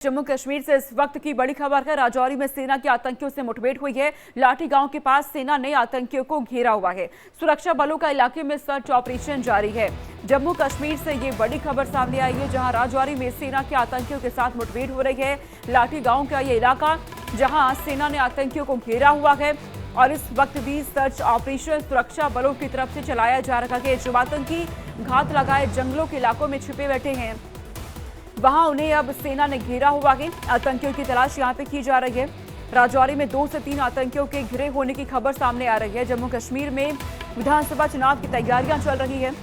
जम्मू कश्मीर से इस वक्त की बड़ी खबर है। राजौरी में सेना के आतंकियों से मुठभेड़ हुई है। लाठी गांव के पास सेना ने आतंकियों को घेरा हुआ है। सुरक्षा बलों का इलाके में सर्च ऑपरेशन जारी है। जम्मू कश्मीर से ये बड़ी खबर सामने आई है, जहां राजौरी में सेना के आतंकियों के साथ मुठभेड़ हो रही है। लाठी गांव का ये इलाका जहां सेना ने आतंकियों को घेरा हुआ है और इस वक्त भी सर्च ऑपरेशन सुरक्षा बलों की तरफ से चलाया जा रहा है। जो आतंकी घात लगाए जंगलों के इलाकों में छिपे बैठे हैं, वहां उन्हें अब सेना ने घेरा हुआ है। आतंकियों की तलाश यहां पे की जा रही है। राजौरी में 2 से 3 आतंकियों के घिरे होने की खबर सामने आ रही है। जम्मू कश्मीर में विधानसभा चुनाव की तैयारियां चल रही है।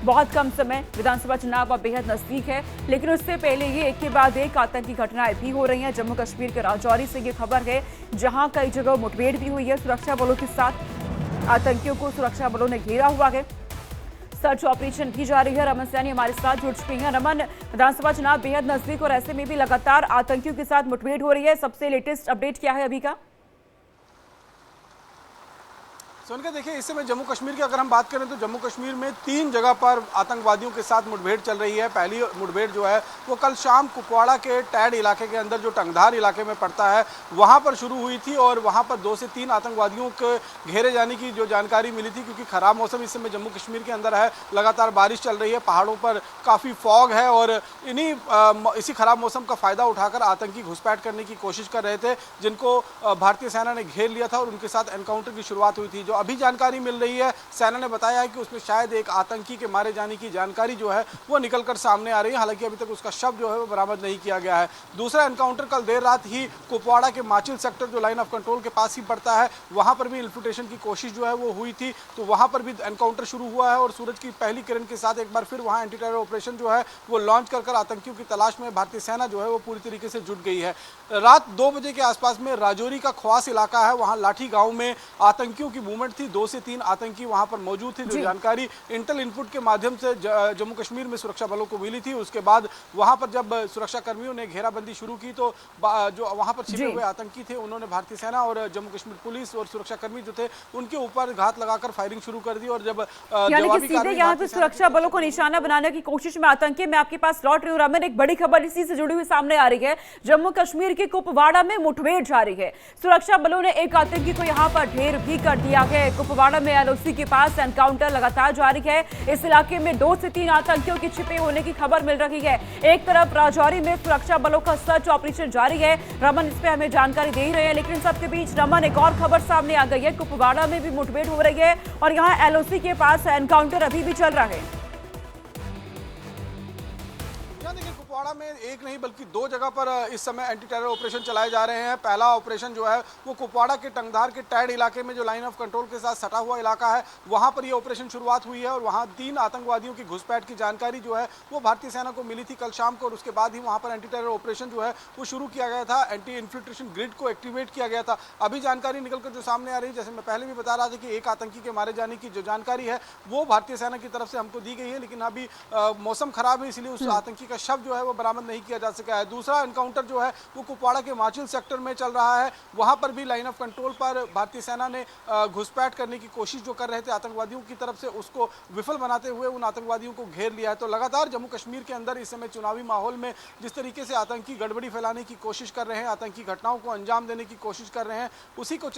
बहुत कम समय, विधानसभा चुनाव अब बेहद नजदीक है, लेकिन उससे पहले ये एक के बाद एक आतंकी घटनाएं भी हो रही हैं। जम्मू कश्मीर के राजौरी से ये खबर है, जहां कई जगह मुठभेड़ भी हुई है। सुरक्षा बलों के साथ आतंकियों को सुरक्षा बलों ने घेरा हुआ है। सर्च ऑपरेशन भी जारी है। रमन सैनी हमारे साथ जुड़ चुके हैं। रमन, विधानसभा चुनाव बेहद नजदीक और ऐसे में भी लगातार आतंकियों के साथ मुठभेड़ हो रही है। सबसे लेटेस्ट अपडेट क्या है अभी का? सोनिका, देखिए, इस समय जम्मू कश्मीर की अगर हम बात करें तो जम्मू कश्मीर में 3 जगह पर आतंकवादियों के साथ मुठभेड़ चल रही है। पहली मुठभेड़ जो है वो कल शाम कुपवाड़ा के टैड इलाके के अंदर, जो टंगधार इलाके में पड़ता है, वहां पर शुरू हुई थी और वहां पर 2 से 3 आतंकवादियों के घेरे जाने की जो जानकारी मिली थी, क्योंकि खराब मौसम इस समय जम्मू कश्मीर के अंदर है, लगातार बारिश चल रही है, पहाड़ों पर काफ़ी फॉग है और इसी खराब मौसम का फायदा उठाकर आतंकी घुसपैठ करने की कोशिश कर रहे थे, जिनको भारतीय सेना ने घेर लिया था और उनके साथ एनकाउंटर की शुरुआत हुई थी। अभी जानकारी मिल रही है, सेना ने बताया है कि उसमें शायद एक आतंकी के मारे जाने की जानकारी जो है वो निकलकर सामने आ रही है। हालांकि अभी तक उसका शव जो है वो बरामद नहीं किया गया है। दूसरा एनकाउंटर कल देर रात ही कुपवाड़ा के माचिल सेक्टर, जो लाइन ऑफ कंट्रोल के पास ही पड़ता है, वहां पर भी इन्फिल्ट्रेशन की कोशिश जो है वो हुई थी, तो वहां पर भी एनकाउंटर शुरू हुआ है और सूरज की पहली किरण के साथ एक बार फिर वहां एंटी टेरर ऑपरेशन जो है वो लॉन्च कर आतंकियों की तलाश में भारतीय सेना जो है वो पूरी तरीके से जुट गई है। रात 2 बजे के आसपास में राजौरी का ख्वास इलाका है, वहां लाठी गांव में आतंकियों की मूवमेंट थी। 2 से 3 आतंकी वहां पर मौजूद थे। जो जानकारी इंटेल इनपुट के माध्यम से जम्मू कश्मीर में सुरक्षा बलों को मिली थी, उसके बाद वहां पर जब सुरक्षा कर्मियों ने घेराबंदी शुरू की तो जो वहां पर छिपे हुए आतंकी थे, उन्होंने भारतीय सेना और जम्मू कश्मीर पुलिस और सुरक्षा कर्मी जो थे उनके ऊपर घात लगाकर फायरिंग शुरू कर दी। और जब सीधे यहाँ पे सुरक्षा बलों को निशाना बनाने की कोशिश में आतंकी, मैं आपके पास लौट रही हूँ रमन, एक बड़ी खबर इसी से जुड़ी हुई सामने आ रही है। जम्मू कश्मीर के कुपवाड़ा में मुठभेड़ जारी है। सुरक्षा बलों ने एक आतंकी को यहाँ पर ढेर भी कर दिया है। कुपवाड़ा में LOC के पास एनकाउंटर लगातार जारी है। इस इलाके में 2 से 3 आतंकियों की छिपे होने की खबर मिल रही है। एक तरफ राजौरी में सुरक्षा बलों का सर्च ऑपरेशन जारी है। रमन इस पे हमें जानकारी दे ही रहे हैं, लेकिन सबके बीच रमन, एक और खबर सामने आ गई है। कुपवाड़ा में भी मुठभेड़ हो रही है और यहाँ LOC के पास एनकाउंटर अभी भी चल रहा है। कुपवाड़ा में एक नहीं बल्कि 2 जगह पर इस समय एंटी टेरर ऑपरेशन चलाए जा रहे हैं। पहला ऑपरेशन जो है वो कुपवाड़ा के टंगधार के टैड इलाके में, जो लाइन ऑफ कंट्रोल के साथ सटा हुआ इलाका है, वहां पर ये ऑपरेशन शुरुआत हुई है और वहां 3 आतंकवादियों की घुसपैठ की जानकारी जो है वो भारतीय सेना को मिली थी कल शाम को और उसके बाद ही वहां पर एंटी टेरर ऑपरेशन जो है वो शुरू किया गया था। एंटी इन्फिल्ट्रेशन ग्रिड को एक्टिवेट किया गया था। अभी जानकारी निकलकर जो सामने आ रही है, जैसे मैं पहले भी बता रहा था कि एक आतंकी के मारे जाने की जो जानकारी है वो भारतीय सेना की तरफ से हमको दी गई है, लेकिन अभी मौसम खराब है, इसलिए उस आतंकी का शव जो है वो बरामद नहीं किया जा सका है। दूसरा एनकाउंटर जो है वो कुपवाड़ा के माचिल सेक्टर में चल रहा है। वहां पर भी लाइन ऑफ कंट्रोल पर भारतीय सेना ने घुसपैठ करने की कोशिश जो कर रहे थे आतंकवादियों की तरफ से, उसको विफल बनाते हुए उन आतंकवादियों को घेर लिया है। तो लगातार जम्मू कश्मीर के अंदर इस समय चुनावी माहौल में जिस तरीके से आतंकी गड़बड़ी फैलाने की कोशिश कर रहे हैं, आतंकी घटनाओं को अंजाम देने की कोशिश कर रहे हैं, उसी को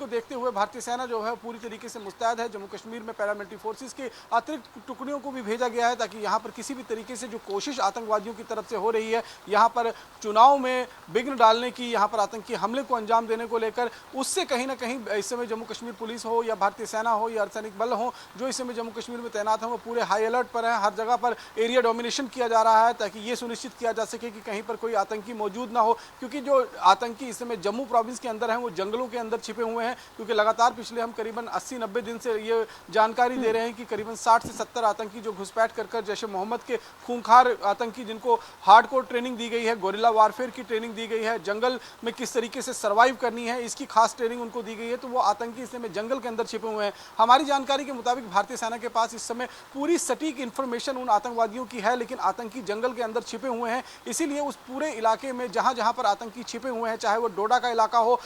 देखते हुए भारतीय सेना जो है पूरी तरीके से मुस्तैद है। जम्मू कश्मीर में पैरामिलिट्री फोर्सेस की अतिरिक्त टुकड़ियों को भी भेजा गया है, ताकि यहाँ पर किसी भी तरीके से जो कोशिश आतंकवादियों की तरफ से हो रही है, यहाँ पर चुनाव में विघ्न डालने की, यहाँ पर आतंकी हमले को अंजाम देने को लेकर, उससे कहीं ना कहीं इस समय जम्मू कश्मीर पुलिस हो या भारतीय सेना हो या अर्धसैनिक बल हो, जो इस समय जम्मू कश्मीर में तैनात हैं, वो पूरे हाई अलर्ट पर हैं। हर जगह पर एरिया डोमिनेशन किया जा रहा है ताकि ये सुनिश्चित किया जा सके कि कहीं पर कोई आतंकी मौजूद ना हो, क्योंकि जो आतंकी इस समय जम्मू प्रोविंस के अंदर हैं वो जंगलों के अंदर छिपे हुए हैं। क्योंकि लगातार पिछले हम करीबन 80-90 दिन से ये जानकारी दे रहे हैं कि करीबन 60 से 70 आतंकी जो घुसपैठ कर जैश ए मोहम्मद के खूंखार आतंकी, जिनको हार्डकोर ट्रेनिंग दी गई है, गोरिल्ला वारफेयर की ट्रेनिंग दी गई है, जंगल में किस तरीके से सर्वाइव करनी है इसकी खास ट्रेनिंग उनको दी गई है, तो वो आतंकी इस समय जंगल के अंदर छिपे हुए हैं। हमारी जानकारी के मुताबिक भारतीय सेना के पास इस समय पूरी सटीक इंफॉर्मेशन उन आतंकवादियों की है, लेकिन आतंकी जंगल के अंदर छिपे हुए हैं। इसीलिए उस पूरे इलाके में जहां जहां पर आतंकी छिपे हुए हैं, चाहे वो डोडा का इलाका हो,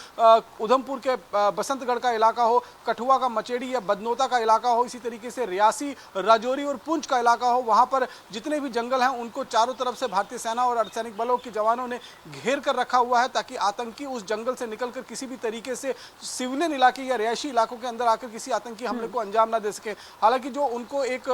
उधमपुर के बसंतगढ़ का इलाका हो, कठुआ का मचेड़ी या बदनोता का इलाका हो, इसी तरीके से रियासी, राजौरी और पुंछ का इलाका हो, वहां पर जितने भी जंगल हैं उनको चारों तरफ से भारतीय सेना और अर्धसैनिक बलों के जवानों ने घेर कर रखा हुआ है, ताकि आतंकी उस जंगल से निकलकर किसी भी तरीके से सिविलियन इलाके या रिहायशी इलाकों के अंदर आकर किसी आतंकी हमले को अंजाम ना दे सके। हालांकि जो उनको एक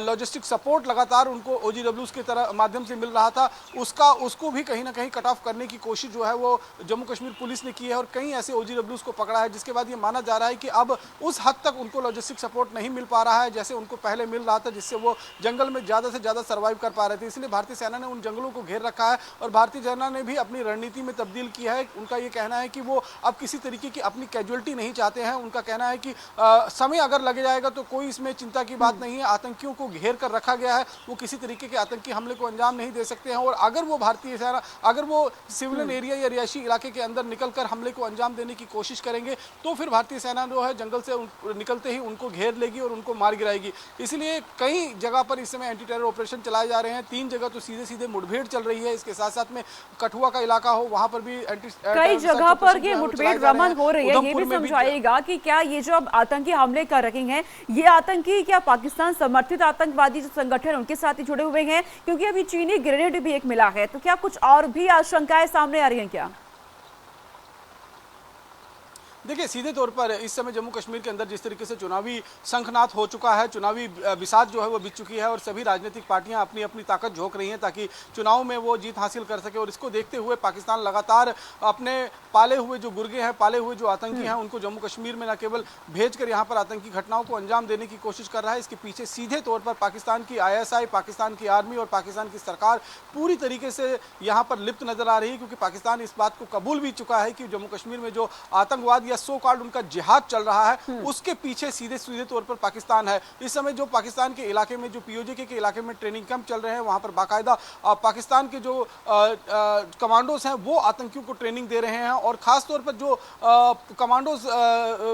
लॉजिस्टिक सपोर्ट लगातार उनको ओजीडब्ल्यूज के तरह माध्यम से मिल रहा था, उसको भी कहीं ना कहीं कट ऑफ करने की कोशिश जो है वो जम्मू कश्मीर पुलिस ने की है और कई ऐसे ओजीडब्ल्यूज को पकड़ा है, जिसके बाद ये माना जा रहा है कि अब उस हद तक उनको लॉजिस्टिक सपोर्ट नहीं मिल पा रहा है जैसे उनको पहले मिल रहा था, जिससे वो जंगल में ज़्यादा से ज़्यादा सर्वाइव कर पा रहे थे। इसलिए भारतीय सेना ने उन जंगलों को घेर रखा है और भारतीय सेना ने भी अपनी रणनीति में तब्दील किया है। उनका ये कहना है कि वो अब किसी तरीके की अपनी कैजुअलिटी नहीं चाहते हैं। उनका कहना है कि समय अगर लग जाएगा तो कोई इसमें चिंता की बात नहीं है। आतंकियों को घेर कर रखा गया है, वो किसी तरीके के आतंकी हमले को अंजाम नहीं दे सकते हैं और अगर वो भारतीय सेना अगर वो सिविलियन एरिया या रिहायशी इलाके के अंदर निकलकर हमले को अंजाम देने की कोशिश करेंगे तो फिर भारतीय सेना जो है जंगल से निकलते ही उनको घेर लेगी और उनको मार गिराएगी। इसलिए कई जगह पर इस समय एंटी टेरर ऑपरेशन चलाए जा रहे हैं। 3 जगह तो सीधे सीधे मुठभेड़ चल रही है। इसके साथ साथ में कठुआ का इलाका हो, वहां पर भी कई जगह पर ये मुठभेड़ रमन हो रही है। ये भी समझाइएगा कि क्या ये जो अब आतंकी हमले कर रहे हैं, ये आतंकी क्या पाकिस्तान समर्थित आतंकवादी जो संगठन उनके साथ ही जुड़े हुए हैं? क्योंकि अभी चीनी ग्रेनेड भी एक मिला है, तो क्या कुछ और भी आशंकाएं सामने आ रही हैं क्या? देखिए, सीधे तौर पर इस समय जम्मू कश्मीर के अंदर जिस तरीके से चुनावी शंखनाद हो चुका है, चुनावी बिसात जो है वो बीत चुकी है और सभी राजनीतिक पार्टियां अपनी अपनी ताकत झोंक रही हैं ताकि चुनाव में वो जीत हासिल कर सके। और इसको देखते हुए पाकिस्तान लगातार अपने पाले हुए जो गुर्गे हैं, पाले हुए जो आतंकी हैं, उनको जम्मू कश्मीर में न केवल भेजकर यहाँ पर आतंकी घटनाओं को अंजाम देने की कोशिश कर रहा है, इसके पीछे सीधे तौर पर पाकिस्तान की ISI, पाकिस्तान की आर्मी और पाकिस्तान की सरकार पूरी तरीके से यहाँ पर लिप्त नजर आ रही है। क्योंकि पाकिस्तान इस बात को कबूल भी चुका है कि जम्मू कश्मीर में जो आतंकवाद या सो कॉल्ड उनका जिहाद चल रहा है उसके पीछे सीधे सीधे तौर पर पाकिस्तान है। इस समय जो पाकिस्तान के इलाके में जो POJ के इलाके में ट्रेनिंग कैंप चल रहे हैं, वहां पर बाकायदा पाकिस्तान के जो कमांडोज हैं वो आतंकियों को ट्रेनिंग दे रहे हैं और खास तौर पर जो कमांडोज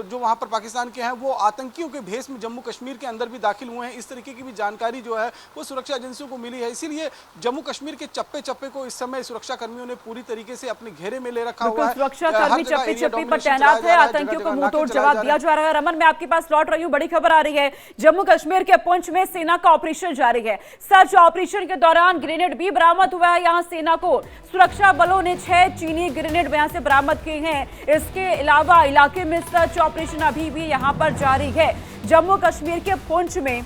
जो वहां पर पाकिस्तान के हैं वो आतंकियों के भेष में जम्मू कश्मीर के अंदर भी दाखिल हुए हैं। इस तरीके की भी जानकारी जो है वो सुरक्षा एजेंसियों को मिली है। इसीलिए जम्मू कश्मीर के चप्पे चप्पे को इस समय सुरक्षा कर्मियों ने पूरी तरीके से अपने घेरे में ले रखा हुआ है। सुरक्षा कर्मी चप्पे चप्पे पर तैनात है, आतंकियों को मुंहतोड़ जवाब दिया जा रहा है। रमन, मैं आपके पास लौट रही हूं। बड़ी खबर आ रही है, जम्मू कश्मीर के पुंछ में सेना का ऑपरेशन जारी है। सर्च ऑपरेशन के दौरान ग्रेनेड भी बरामद हुआ है। यहां सेना को सुरक्षा बलों ने 6 चीनी ग्रेनेड यहां से बरामद किए हैं। इसके अलावा इलाके में सर्च ऑपरेशन अभी भी यहां पर जारी है। जम्मू कश्मीर के पुंछ में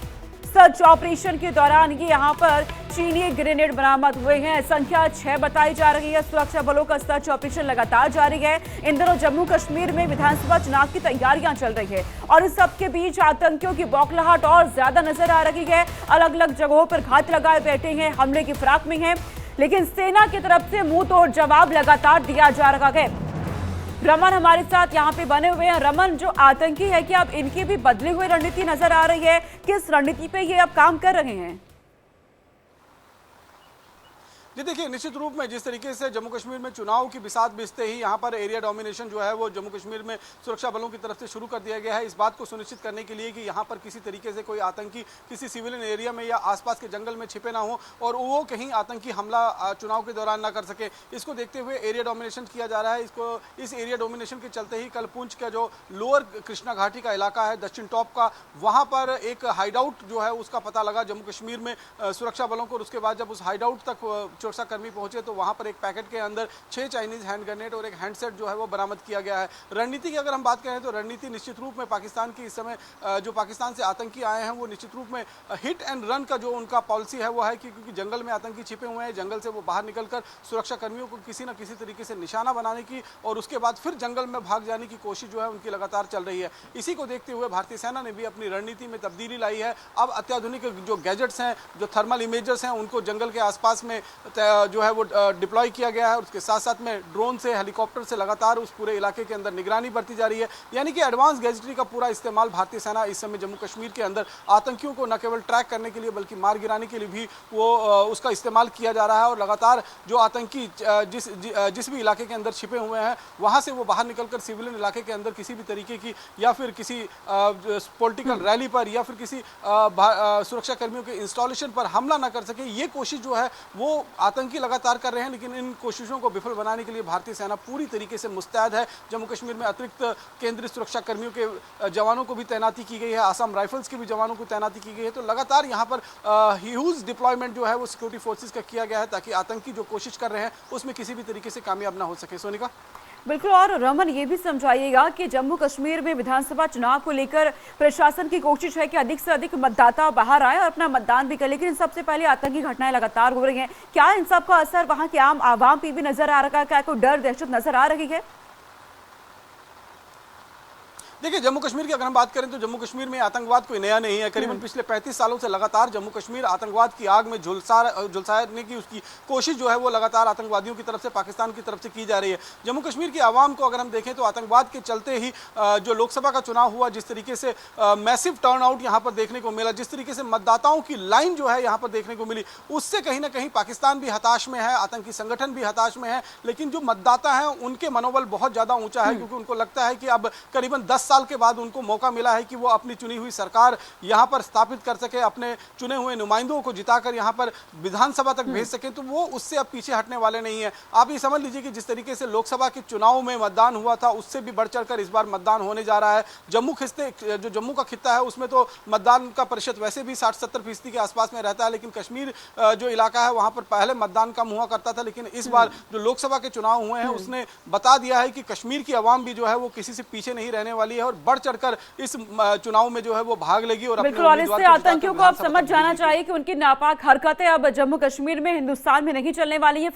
सर्च ऑपरेशन के दौरान ये यहाँ पर चीनी ग्रेनेड बरामद हुए हैं। संख्या 6 बताई जा रही है। सुरक्षा बलों का सर्च ऑपरेशन लगातार जारी है। इन दिनों जम्मू कश्मीर में विधानसभा चुनाव की तैयारियां चल रही है और इस सब के बीच आतंकियों की बौखलाहट और ज्यादा नजर आ रही है। अलग अलग जगहों पर घात लगाए बैठे हैं, हमले की फिराक में हैं, लेकिन सेना की तरफ से मुंह तोड़ जवाब लगातार दिया जा रहा है। रमन हमारे साथ यहाँ पे बने हुए हैं। रमन, जो आतंकी है कि अब इनकी भी बदली हुई रणनीति नजर आ रही है, किस रणनीति पे ये अब काम कर रहे हैं? जी देखिए, निश्चित रूप में जिस तरीके से जम्मू कश्मीर में चुनाव की बिसात बिसते ही यहाँ पर एरिया डोमिनेशन जो है वो जम्मू कश्मीर में सुरक्षा बलों की तरफ से शुरू कर दिया गया है, इस बात को सुनिश्चित करने के लिए कि यहाँ पर किसी तरीके से कोई आतंकी किसी सिविलियन एरिया में या आसपास के जंगल में छिपे ना हो और वो कहीं आतंकी हमला चुनाव के दौरान ना कर सके। इसको देखते हुए एरिया डोमिनेशन किया जा रहा है। इस एरिया डोमिनेशन के चलते ही कल पुंछ का जो लोअर कृष्णा घाटी का इलाका है, दक्षिण टॉप का, वहाँ पर एक हाइडआउट जो है उसका पता लगा जम्मू कश्मीर में सुरक्षा बलों को। उसके बाद जब उस हाइडआउट तक सुरक्षा कर्मी पहुंचे तो वहां पर एक पैकेट के अंदर 6 चाइनीज हैंड ग्रेनेड और एक हैंडसेट जो है वो बरामद किया गया है। रणनीति की अगर हम बात करें तो रणनीति निश्चित रूप में पाकिस्तान की इस समय जो पाकिस्तान से आतंकी आए हैं वो निश्चित रूप में हिट एंड रन का जो उनका पॉलिसी है वो है कि क्योंकि जंगल में आतंकी छिपे हुए हैं, जंगल से वो बाहर निकलकर सुरक्षा कर्मियों को किसी न किसी तरीके से निशाना बनाने की और उसके बाद फिर जंगल में भाग जाने की कोशिश जो है उनकी लगातार चल रही है। इसी को देखते हुए भारतीय सेना ने भी अपनी रणनीति में तब्दीली लाई है। अब अत्याधुनिक जो गैजेट्स हैं, जो थर्मल इमेजर्स हैं, उनको जंगल के आसपास में जो है वो डिप्लॉय किया गया है। उसके साथ साथ में ड्रोन से, हेलीकॉप्टर से लगातार उस पूरे इलाके के अंदर निगरानी बरती जा रही है। यानी कि एडवांस गैजेटरी का पूरा इस्तेमाल भारतीय सेना इस समय जम्मू कश्मीर के अंदर आतंकियों को न केवल ट्रैक करने के लिए बल्कि मार गिराने के लिए भी वो उसका इस्तेमाल किया जा रहा है। और लगातार जो आतंकी जिस भी इलाके के अंदर छिपे हुए हैं वहां से वो बाहर निकलकर सिविलियन इलाके के अंदर किसी भी तरीके की या फिर किसी पॉलिटिकल रैली पर या फिर किसी सुरक्षा कर्मियों के इंस्टॉलेशन पर हमला न कर सके, ये कोशिश जो है वो आतंकी लगातार कर रहे हैं, लेकिन इन कोशिशों को विफल बनाने के लिए भारतीय सेना पूरी तरीके से मुस्तैद है। जम्मू कश्मीर में अतिरिक्त केंद्रीय सुरक्षा कर्मियों के जवानों को भी तैनाती की गई है, आसाम राइफल्स के भी जवानों को तैनाती की गई है। तो लगातार यहाँ पर ह्यूज डिप्लॉयमेंट जो है वो सिक्योरिटी फोर्सेस का किया गया है, ताकि आतंकी जो कोशिश कर रहे हैं उसमें किसी भी तरीके से कामयाब ना हो सके। सोनिका, बिल्कुल। और रमन, ये भी समझाइएगा कि जम्मू कश्मीर में विधानसभा चुनाव को लेकर प्रशासन की कोशिश है कि अधिक से अधिक मतदाता बाहर आए और अपना मतदान भी करें, लेकिन सबसे पहले आतंकी घटनाएं लगातार हो रही हैं। क्या इन सब का असर वहां के आम आवाम पे भी नजर आ रहा है? क्या कोई डर दहशत नजर आ रही है? देखिए, जम्मू कश्मीर की अगर हम बात करें तो जम्मू कश्मीर में आतंकवाद कोई नया नहीं है। करीबन पिछले 35 सालों से लगातार जम्मू कश्मीर आतंकवाद की आग में झुलसाने की उसकी कोशिश जो है वो लगातार आतंकवादियों की तरफ से, पाकिस्तान की तरफ से की जा रही है। जम्मू कश्मीर की आवाम को अगर हम देखें तो आतंकवाद के चलते ही जो लोकसभा का चुनाव हुआ, जिस तरीके से मैसिव टर्नआउट यहाँ पर देखने को मिला, जिस तरीके से मतदाताओं की लाइन जो है यहाँ पर देखने को मिली, उससे कहीं ना कहीं पाकिस्तान भी हताश में है, आतंकी संगठन भी हताश में है। लेकिन जो मतदाता हैं उनके मनोबल बहुत ज़्यादा ऊंचा है, क्योंकि उनको लगता है कि अब करीबन 10 साल के बाद उनको मौका मिला है कि वो अपनी चुनी हुई सरकार यहां पर स्थापित कर सके, अपने चुने हुए नुमाइंदों को जिताकर यहां पर विधानसभा तक भेज सके। तो वो उससे अब पीछे हटने वाले नहीं है। आप ये समझ लीजिए कि जिस तरीके से लोकसभा के चुनाव में मतदान हुआ था, उससे भी बढ़ चढ़कर इस बार मतदान होने जा रहा है। जम्मू का खित्ता है उसमें तो मतदान का प्रतिशत वैसे भी 60-70% के आसपास में रहता है, लेकिन कश्मीर जो इलाका है वहां पर पहले मतदान कम हुआ करता था। लेकिन इस बार जो लोकसभा के चुनाव हुए हैं उसने बता दिया है कि कश्मीर की आवाम भी जो है वो किसी से पीछे नहीं रहने वाली है और बढ़ चढ़कर इस चुनाव में जो है वो भाग लेगी। और बिल्कुल। और इससे आतंकियों को अब समझ जाना चाहिए कि उनकी नापाक हरकतें अब जम्मू कश्मीर में, हिंदुस्तान में नहीं चलने वाली है।